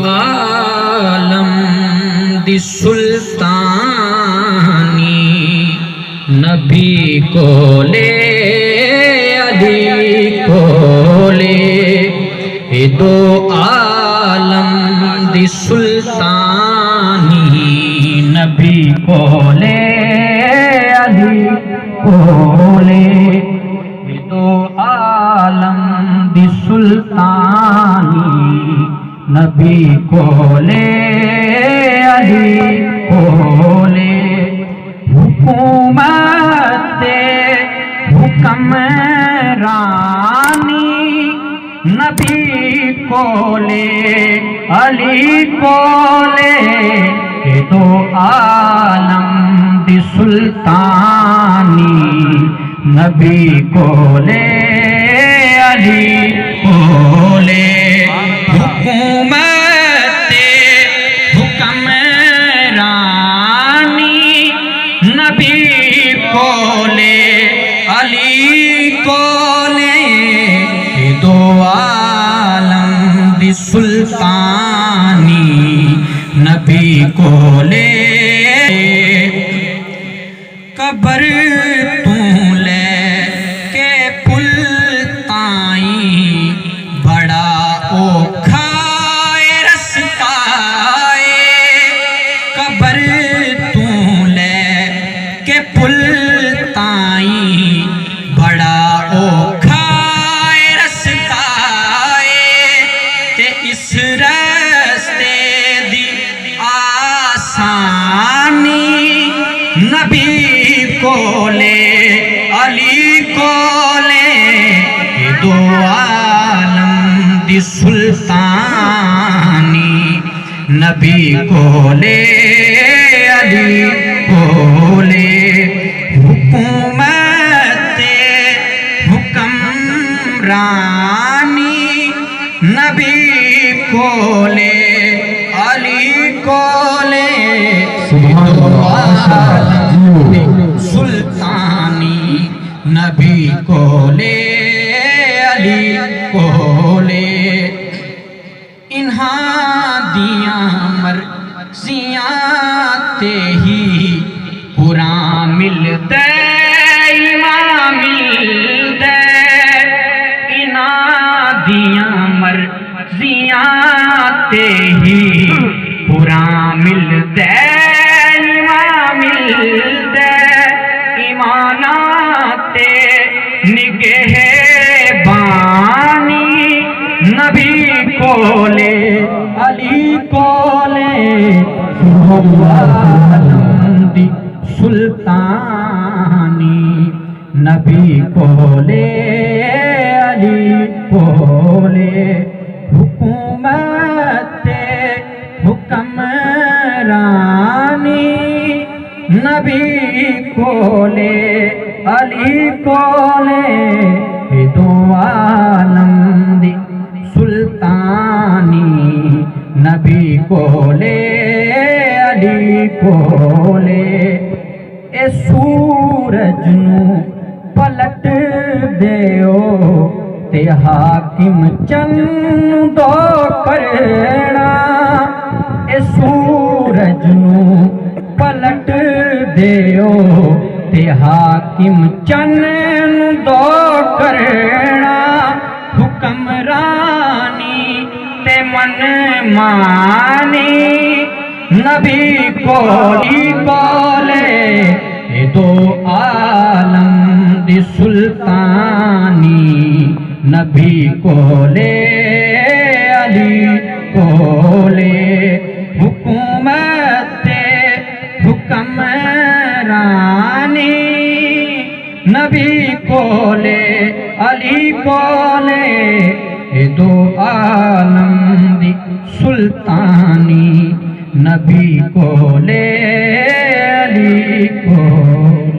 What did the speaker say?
عالم دی سلطانی نبی کو لے علی کو لے دو عالم دی سلطانی نبی کو لے علی کو لے دو عالم دی سلطانی نبی کو لے علی کو لے حکومت حکمرانی نبی کو لے علی کو لے دو عالم دی سلطانی نبی کو لے علی کو لے حکومت حکمرانی نبی کو لے علی کو لے دو عالم دی سلطانی نبی کو لے قبر تو لے کے پل تائیں بڑا اوکھا رستہ قبر تو لے کے پل تائیں بڑا اوکھا رستہ تے اس رستے دی آسانی نبی کو لے علی کو لے دو عالم دی سلطانی نبی کو لے علی کو لے حکومت حکمرانی نبی کو لے علی کو لے دو عالم دی سلطانی نبی کو لے علی کو لے انہاں دیاں مرضیاں تے ہی قرآن مل دے ایمان مل دے انہاں دیاں مرضیاں تے ہی قرآن مل دے ایمان مل دے ایماناتے نگہ بانی نبی کو لے علی کو لے عالم دی سلطانی نبی کو لے علی کو لے حکومت حکمرانی نبی کو لے علی کو لے دو عالم دی سلطانی نبی کو لے علی کو لے اے سورج نو پلٹ دیو تے حاکم چند دو کرنا اے سورج نو پلٹ دیو تے حاکم چند دو کرنا حکمرانی تے من مانی نبی کو علی کو لے دو عالم دی سلطانی نبی کو لے علی کو لے حکومت حکمرانی نبی کو لے علی کو لے دو عالم دی سلطانی نبی کو لے علی کو